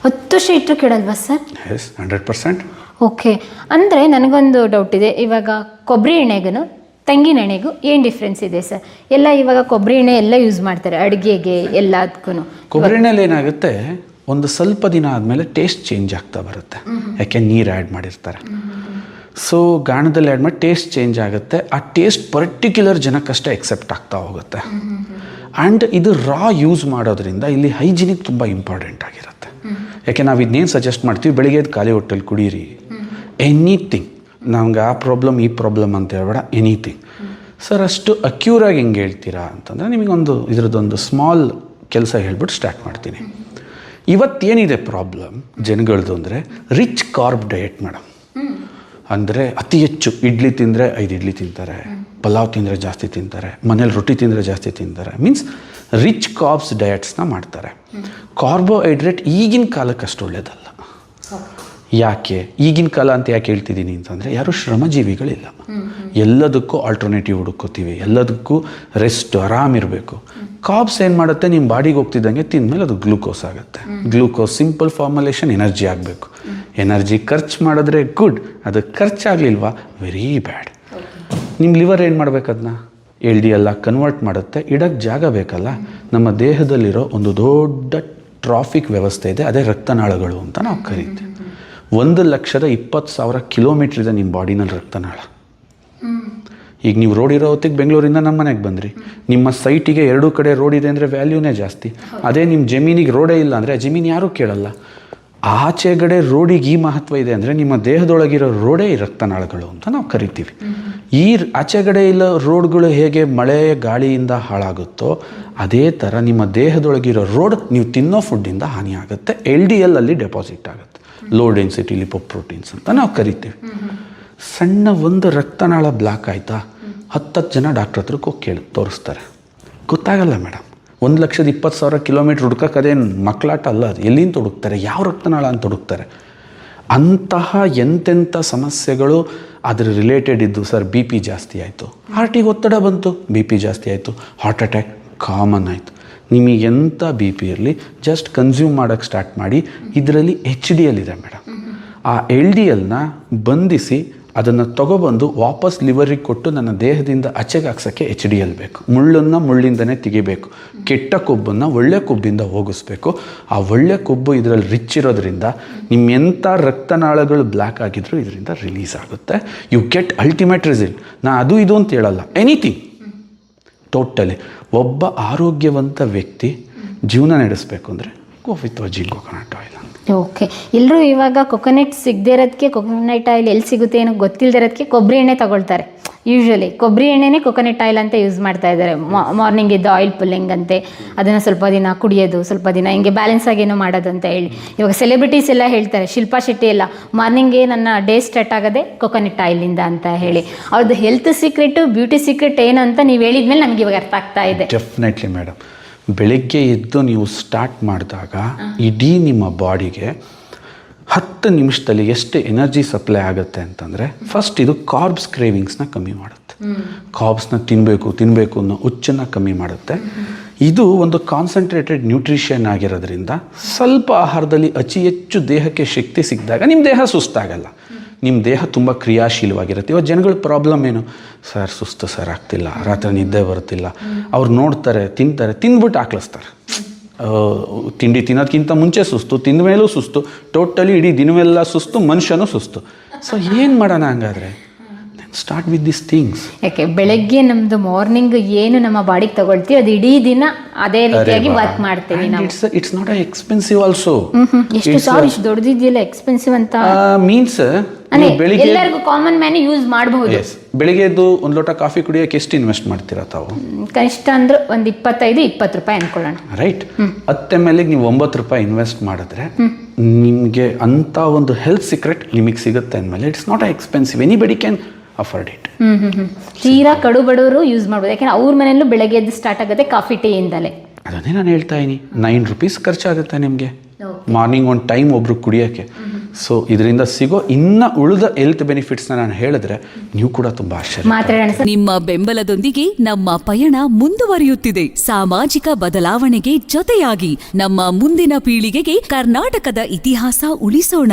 10 ವರ್ಷ ಇಟ್ಟರು ಕೆಡಲ್ವಾ ಸರ್? ಎಸ್, 100%. ಓಕೆ. ಅಂದರೆ ನನಗೊಂದು ಡೌಟ್ ಇದೆ. ಇವಾಗ ಕೊಬ್ಬರಿ ಎಣ್ಣೆಗೂ ತೆಂಗಿನ ಎಣ್ಣೆಗೂ ಏನು ಡಿಫ್ರೆನ್ಸ್ ಇದೆ ಸರ್? ಎಲ್ಲ ಇವಾಗ ಕೊಬ್ಬರಿ ಎಣ್ಣೆ ಎಲ್ಲ ಯೂಸ್ ಮಾಡ್ತಾರೆ ಅಡುಗೆಗೆ ಎಲ್ಲದಕ್ಕೂ. ಕೊಬ್ಬರಿ ಎಣ್ಣೆಲಿ ಏನಾಗುತ್ತೆ, ಒಂದು ಸ್ವಲ್ಪ ದಿನ ಆದಮೇಲೆ ಟೇಸ್ಟ್ ಚೇಂಜ್ ಆಗ್ತಾ ಬರುತ್ತೆ. ಯಾಕೆ ನೀರು ಆ್ಯಡ್ ಮಾಡಿರ್ತಾರೆ. ಸೊ ಗಾಣದಲ್ಲಿ ಆ್ಯಡ್ ಮಾಡಿ ಟೇಸ್ಟ್ ಚೇಂಜ್ ಆಗುತ್ತೆ. ಆ ಟೇಸ್ಟ್ ಪರ್ಟಿಕ್ಯುಲರ್ ಜನಕ್ಕಷ್ಟೇ ಎಕ್ಸೆಪ್ಟ್ ಆಗ್ತಾ ಹೋಗುತ್ತೆ. ಆ್ಯಂಡ್ ಇದು ರಾ ಯೂಸ್ ಮಾಡೋದ್ರಿಂದ ಇಲ್ಲಿ ಹೈಜಿನಿಕ್ ತುಂಬ ಇಂಪಾರ್ಟೆಂಟ್ ಆಗಿರುತ್ತೆ. ಯಾಕೆ ನಾವು ಇದನ್ನೇನು ಸಜೆಸ್ಟ್ ಮಾಡ್ತೀವಿ, ಬೆಳಿಗ್ಗೆ ಖಾಲಿ ಹೊಟ್ಟೆಲಿ ಕುಡೀರಿ, ಎನಿಥಿಂಗ್. ನಮ್ಗೆ ಆ ಪ್ರಾಬ್ಲಮ್ ಈ ಪ್ರಾಬ್ಲಮ್ ಅಂತ ಹೇಳ್ಬೇಡ, ಎನಿಥಿಂಗ್. ಸರ್ ಅಷ್ಟು ಅಕ್ಯೂರಾಗಿ ಹೆಂಗೆ ಹೇಳ್ತೀರಾ ಅಂತಂದರೆ ನಿಮಗೊಂದು ಇದರದ್ದೊಂದು ಸ್ಮಾಲ್ ಕೆಲಸ ಹೇಳ್ಬಿಟ್ಟು ಸ್ಟಾರ್ಟ್ ಮಾಡ್ತೀನಿ. ಇವತ್ತೇನಿದೆ ಪ್ರಾಬ್ಲಮ್ ಜನಗಳದ್ದು ಅಂದರೆ ರಿಚ್ ಕಾರ್ಬ್ ಡಯಟ್ ಮೇಡಮ್. ಅಂದರೆ ಅತಿ ಹೆಚ್ಚು ಇಡ್ಲಿ ತಿಂದರೆ 5 ಇಡ್ಲಿ ತಿಂತಾರೆ, ಪಲಾವ್ ತಿಂದರೆ ಜಾಸ್ತಿ ತಿಂತಾರೆ, ಮನೇಲಿ ರೊಟ್ಟಿ ತಿಂದರೆ ಜಾಸ್ತಿ ತಿಂತಾರೆ. ಮೀನ್ಸ್ ರಿಚ್ ಕಾರ್ಬ್ಸ್ ಡಯಟ್ಸ್ನ ಮಾಡ್ತಾರೆ. ಕಾರ್ಬೋಹೈಡ್ರೇಟ್ ಈಗಿನ ಕಾಲಕ್ಕೆ ಅಷ್ಟು ಒಳ್ಳೆಯದಲ್ಲ. ಯಾಕೆ ಈಗಿನ ಕಾಲ ಅಂತ ಯಾಕೆ ಹೇಳ್ತಿದ್ದೀನಿ ಅಂತಂದರೆ, ಯಾರೂ ಶ್ರಮಜೀವಿಗಳಿಲ್ಲ. ಎಲ್ಲದಕ್ಕೂ ಆಲ್ಟರ್ನೇಟಿವ್ ಹುಡುಕೋತೀವಿ, ಎಲ್ಲದಕ್ಕೂ ರೆಸ್ಟ್, ಆರಾಮಿರಬೇಕು. ಕಾರ್ಬ್ಸ್ ಏನು ಮಾಡುತ್ತೆ, ನಿಮ್ಮ ಬಾಡಿಗೆ ಹೋಗ್ತಿದ್ದಂಗೆ ತಿಂದಮೇಲೆ ಅದು ಗ್ಲೂಕೋಸ್ ಆಗುತ್ತೆ. ಗ್ಲೂಕೋಸ್ ಸಿಂಪಲ್ ಫಾರ್ಮುಲೇಷನ್ ಎನರ್ಜಿ ಆಗಬೇಕು. ಎನರ್ಜಿ ಖರ್ಚು ಮಾಡಿದ್ರೆ ಗುಡ್, ಅದು ಖರ್ಚಾಗಲಿಲ್ವಾ ವೆರಿ ಬ್ಯಾಡ್. ನಿಮ್ಮ ಲಿವರ್ ಏನು ಮಾಡಬೇಕು, ಅದನ್ನ LDL ಕನ್ವರ್ಟ್ ಮಾಡುತ್ತೆ. ಇಡಕ್ಕೆ ಜಾಗ ಬೇಕಲ್ಲ. ನಮ್ಮ ದೇಹದಲ್ಲಿರೋ ಒಂದು ದೊಡ್ಡ ಟ್ರಾಫಿಕ್ ವ್ಯವಸ್ಥೆ ಇದೆ, ಅದೇ ರಕ್ತನಾಳಗಳು ಅಂತ ನಾವು ಕರೀತೀವಿ. 1,20,000 ಕಿಲೋಮೀಟ್ರ್ ಇದೆ ನಿಮ್ಮ ಬಾಡಿನಲ್ಲಿ ರಕ್ತನಾಳ. ಈಗ ನೀವು ರೋಡ್ ಇರೋ ಹೊತ್ತಿಗೆ ಬೆಂಗಳೂರಿಂದ ನಮ್ಮ ಮನೆಗೆ ಬಂದ್ರಿ, ನಿಮ್ಮ ಸೈಟಿಗೆ 2 ಕಡೆ ರೋಡ್ ಇದೆ ಅಂದರೆ ವ್ಯಾಲ್ಯೂನೇ ಜಾಸ್ತಿ. ಅದೇ ನಿಮ್ಮ ಜಮೀನಿಗೆ ರೋಡೇ ಇಲ್ಲ ಅಂದರೆ ಜಮೀನು ಯಾರೂ ಕೇಳಲ್ಲ. ಆಚೆಗಡೆ ರೋಡಿಗೆ ಈ ಮಹತ್ವ ಇದೆ ಅಂದರೆ ನಿಮ್ಮ ದೇಹದೊಳಗಿರೋ ರೋಡೇ ಈ ರಕ್ತನಾಳಗಳು ಅಂತ ನಾವು ಕರಿತೀವಿ. ಈ ಆಚೆಗಡೆ ಇಲ್ಲ ರೋಡ್ಗಳು ಹೇಗೆ ಮಳೆ ಗಾಳಿಯಿಂದ ಹಾಳಾಗುತ್ತೋ ಅದೇ ಥರ ನಿಮ್ಮ ದೇಹದೊಳಗಿರೋ ರೋಡ್ ನೀವು ತಿನ್ನೋ ಫುಡ್ಡಿಂದ ಹಾನಿ ಆಗುತ್ತೆ. LDL ಅಲ್ಲಿ ಡೆಪಾಸಿಟ್ ಆಗುತ್ತೆ, ಲೋ ಡೆನ್ಸಿಟಿ ಲಿಪೋಪ್ರೋಟೀನ್ಸ್ ಅಂತ ನಾವು ಕರಿತೀವಿ. ಸಣ್ಣ ಒಂದು ರಕ್ತನಾಳ ಬ್ಲಾಕ್ ಆಯಿತಾ, 10 ಜನ ಡಾಕ್ಟ್ರ್ ಹತ್ರಕ್ಕೆ ಹೋಗಿ ತೋರಿಸ್ತಾರೆ, ಗೊತ್ತಾಗಲ್ಲ ಮೇಡಮ್. 1,20,000 ಕಿಲೋಮೀಟ್ರ್ ಹುಡ್ಕಕ್ಕೆ ಅದೇನು ಮಕ್ಕಳಾಟ ಅಲ್ಲ. ಅದು ಎಲ್ಲಿಂದ ಹುಡುಕ್ತಾರೆ, ಯಾವ ರಕ್ತನಾಳ ಅಂತ ಹುಡುಕ್ತಾರೆ. ಅಂತಹ ಎಂತೆಂಥ ಸಮಸ್ಯೆಗಳು ಅದ್ರ ರಿಲೇಟೆಡ್ ಇದ್ದು ಸರ್ ಬಿ ಪಿ ಜಾಸ್ತಿ ಆಯಿತು, ಹಾರ್ಟಿಗೆ ಒತ್ತಡ ಬಂತು, ಬಿ ಪಿ ಜಾಸ್ತಿ ಆಯಿತು, ಹಾರ್ಟ್ ಅಟ್ಯಾಕ್ ಕಾಮನ್ ಆಯಿತು. ನಿಮಗೆ ಎಂಥ ಬಿ ಪಿ ಇರಲಿ ಜಸ್ಟ್ ಕನ್ಸ್ಯೂಮ್ ಮಾಡೋಕ್ಕೆ ಸ್ಟಾರ್ಟ್ ಮಾಡಿ. ಇದರಲ್ಲಿ HDL ಇದೆ ಮೇಡಮ್. ಆ LDLನ ಬಂಧಿಸಿ ಅದನ್ನು ತೊಗೊಬಂದು ವಾಪಸ್ ಲಿವರಿಗೆ ಕೊಟ್ಟು ನನ್ನ ದೇಹದಿಂದ ಆಚೆಗೆ ಹಾಕ್ಸೋಕ್ಕೆ HDL ಬೇಕು. ಮುಳ್ಳನ್ನು ಮುಳ್ಳಿಂದನೇ ತೆಗಿಬೇಕು, ಕೆಟ್ಟ ಕೊಬ್ಬನ್ನು ಒಳ್ಳೆ ಕೊಬ್ಬಿಂದ ಹೋಗಿಸ್ಬೇಕು. ಆ ಒಳ್ಳೆ ಕೊಬ್ಬು ಇದರಲ್ಲಿ ರಿಚ್ ಇರೋದ್ರಿಂದ ನಿಮ್ಮ ಎಂಥ ರಕ್ತನಾಳಗಳು ಬ್ಲ್ಯಾಕ್ ಆಗಿದ್ರೂ ಇದರಿಂದ ರಿಲೀಸ್ ಆಗುತ್ತೆ. You get ultimate result. ನಾ ಅದು ಇದು ಅಂತ ಹೇಳಲ್ಲ, ಎನಿಥಿಂಗ್ ಟೋಟಲಿ. ಒಬ್ಬ ಆರೋಗ್ಯವಂತ ವ್ಯಕ್ತಿ ಜೀವನ ನಡೆಸಬೇಕು ಅಂದರೆ go with Virgin coconut oil. Okay, ಎಲ್ಲರೂ ಇವಾಗ ಕೊಕೊನಟ್ ಸಿಗದೇ ಇರೋದಕ್ಕೆ ಕೊಕೊನಟ್ ಆಯಿಲ್ ಎಲ್ಲಿ ಸಿಗುತ್ತೆ ಏನೋ ಗೊತ್ತಿಲ್ಲದೆ ಇರೋದಕ್ಕೆ ಕೊಬ್ಬರಿ ಎಣ್ಣೆ ತಗೊಳ್ತಾರೆ. ಯೂಶ್ವಲಿ ಕೊಬ್ಬರಿ ಎಣ್ಣೆನೇ ಕೊಕೊನಟ್ ಆಯಿಲ್ ಅಂತ ಯೂಸ್ ಮಾಡ್ತಾ ಇದ್ದಾರೆ. ಮಾರ್ನಿಂಗ್ ಇದ್ದು ಆಯಿಲ್ ಪುಲ್ಲಿಂಗ್ ಅಂತೆ, ಅದನ್ನು ಸ್ವಲ್ಪ ದಿನ ಕುಡಿಯೋದು, ಸ್ವಲ್ಪ ದಿನ ಹಿಂಗೆ ಬ್ಯಾಲೆನ್ಸ್ ಆಗೇನೋ ಮಾಡೋದು ಅಂತ ಹೇಳಿ. ಇವಾಗ ಸೆಲೆಬ್ರಿಟೀಸ್ ಎಲ್ಲ ಹೇಳ್ತಾರೆ, ಶಿಲ್ಪಾ ಶೆಟ್ಟಿ ಎಲ್ಲ ಮಾರ್ನಿಂಗ್ಗೆ ನನ್ನ ಡೇ ಸ್ಟಾರ್ಟ್ ಆಗೋದೆ ಕೊಕೊನಟ್ ಆಯಿಲಿಂದ ಅಂತ ಹೇಳಿ. ಅವ್ರದ್ದು ಹೆಲ್ತ್ ಸೀಕ್ರೆಟು ಬ್ಯೂಟಿ ಸೀಕ್ರೆಟ್ ಏನು ಅಂತ ನೀವು ಹೇಳಿದ್ಮೇಲೆ ನಮಗೆ ಇವಾಗ ಅರ್ಥ ಆಗ್ತಾ ಇದೆ. Definitely madam. ಬೆಳಗ್ಗೆ ಎದ್ದು ನೀವು ಸ್ಟಾರ್ಟ್ ಮಾಡಿದಾಗ ಇಡೀ ನಿಮ್ಮ ಬಾಡಿಗೆ 10 ನಿಮಿಷದಲ್ಲಿ ಎಷ್ಟು ಎನರ್ಜಿ ಸಪ್ಲೈ ಆಗುತ್ತೆ ಅಂತಂದರೆ, ಫಸ್ಟ್ ಇದು ಕಾರ್ಬ್ಸ್ ಕ್ರೇವಿಂಗ್ಸ್ನ ಕಮ್ಮಿ ಮಾಡುತ್ತೆ. ಕಾರ್ಬ್ಸ್ನ ತಿನ್ನಬೇಕು ಅನ್ನೋ ಹುಚ್ಚನ್ನು ಕಮ್ಮಿ ಮಾಡುತ್ತೆ. ಇದು ಒಂದು ಕಾನ್ಸಂಟ್ರೇಟೆಡ್ ನ್ಯೂಟ್ರಿಷನ್ ಆಗಿರೋದ್ರಿಂದ ಸ್ವಲ್ಪ ಆಹಾರದಲ್ಲಿ ಅತಿ ಹೆಚ್ಚು ದೇಹಕ್ಕೆ ಶಕ್ತಿ ಸಿಕ್ಕಿದಾಗ ನಿಮ್ಮ ದೇಹ ಸುಸ್ತಾಗಲ್ಲ, ನಿಮ್ಮ ದೇಹ ತುಂಬ ಕ್ರಿಯಾಶೀಲವಾಗಿರುತ್ತೆ. ಇವಾಗ ಜನಗಳ ಪ್ರಾಬ್ಲಮ್ ಏನು, ಸರ್ ಸುಸ್ತು ಸರ್ ಆಗ್ತಿಲ್ಲ, ರಾತ್ರಿ ನಿದ್ದೆ ಬರ್ತಿಲ್ಲ. ಅವ್ರು ನೋಡ್ತಾರೆ, ತಿಂದ್ಬಿಟ್ಟು ಹಾಕ್ಲಿಸ್ತಾರೆ. ತಿಂಡಿ ತಿನ್ನೋದಕ್ಕಿಂತ ಮುಂಚೆ ಸುಸ್ತು, ತಿಂದ ಮೇಲೂ ಸುಸ್ತು, ಟೋಟಲಿ ಇಡೀ ದಿನವೆಲ್ಲ ಸುಸ್ತು, ಮನುಷ್ಯನೂ ಸುಸ್ತು. ಸೊ ಏನು ಮಾಡೋಣ ಹಂಗಾದರೆ? Start with this things. ಯಾಕೆ ಬೆಳಗ್ಗೆ ನಮ್ದು ಮಾರ್ನಿಂಗ್ ಏನು ನಮ್ಮ ಬಾಡಿಗೆ ತಗೊಳ್ತೀವಿ ಅದು ಇಡೀ ದಿನ ಅದೇ ರೀತಿಯಾಗಿ ವರ್ಕ್ ಮಾಡ್ತೀವಿ ನಾವು. It's not expensive also. ಎಷ್ಟು ಸಾವಿರ ಇಷ್ಟು ದೊಡ್ಡದಿದೆಯಲ್ಲ ಎಕ್ಸ್ಪೆನ್ಸಿವ್ ಅಂತ ಮೀನ್ಸ್ ಬೆಳಿಗ್ಗೆ ಎಲ್ಲರಿಗೂ ಕಾಮನ್ ಮ್ಯಾನ್ ಯೂಸ್ ಮಾಡಬಹುದು. ಬೆಳಿಗ್ಗೆ ಎದ್ದು ಒಂದು ಲೋಟ ಕಾಫಿ ಕುಡಿಯೋಕೆ ಎಷ್ಟು ಇನ್ವೆಸ್ಟ್ ಮಾಡ್ತೀರಾ ತಾವು? ಕನಿಷ್ಠ ಅಂದ್ರೆ ಒಂದು 25-20 ರೂಪಾಯಿ ಅನ್ಕೊಳ್ಳೋಣ. ರೈಟ್. 10 ml ನೀವು 9 ರೂಪಾಯಿ ಇನ್ವೆಸ್ಟ್ ಮಾಡಿದ್ರೆ ನಿಮಗೆ ಅಂಥ ಒಂದು ಹೆಲ್ತ್ ಸೀಕ್ರೆಟ್ ನಿಮಗೆ ಸಿಗುತ್ತೆ ಅಂದಮೇಲೆ it's not expensive. Anybody can afford it. ತೀರಾ ಕಡು ಬಡವರು ಯೂಸ್ ಮಾಡ್ಬೋದು. ಯಾಕೆಂದ್ರೆ ಅವ್ರ ಮನೆಯಲ್ಲೂ ಬೆಳಗ್ಗೆ ಎದ್ದು ಸ್ಟಾರ್ಟ್ ಆಗುತ್ತೆ ಕಾಫಿ ಟೀ ಇಂದಲೇ. ಅದನ್ನೇ ನಾನು ಹೇಳ್ತಾ ಇದ್ದೀನಿ, 9 ರೂಪೀಸ್ ಖರ್ಚಾಗುತ್ತೆ ನಿಮಗೆ ಮಾರ್ನಿಂಗ್ ಒಂದು ಟೈಮ್ ಒಬ್ರು ಕುಡಿಯೋಕ್ಕೆ. ಸೊ ಇದರಿಂದ ಸಿಗೋ ಇನ್ನು ಉಳಿದ ಹೆಲ್ತ್ ಬೆನಿಫಿಟ್ಸ್ನ ನಾನು ಹೇಳಿದ್ರೆ ನೀವು ಕೂಡ ತುಂಬಾ ಆಶ್ಚರ್ಯ. ನಿಮ್ಮ ಬೆಂಬಲದೊಂದಿಗೆ ನಮ್ಮ ಪಯಣ ಮುಂದುವರಿಯುತ್ತಿದೆ. ಸಾಮಾಜಿಕ ಬದಲಾವಣೆಗೆ ಜೊತೆಯಾಗಿ ನಮ್ಮ ಮುಂದಿನ ಪೀಳಿಗೆಗೆ ಕರ್ನಾಟಕದ ಇತಿಹಾಸ ಉಳಿಸೋಣ.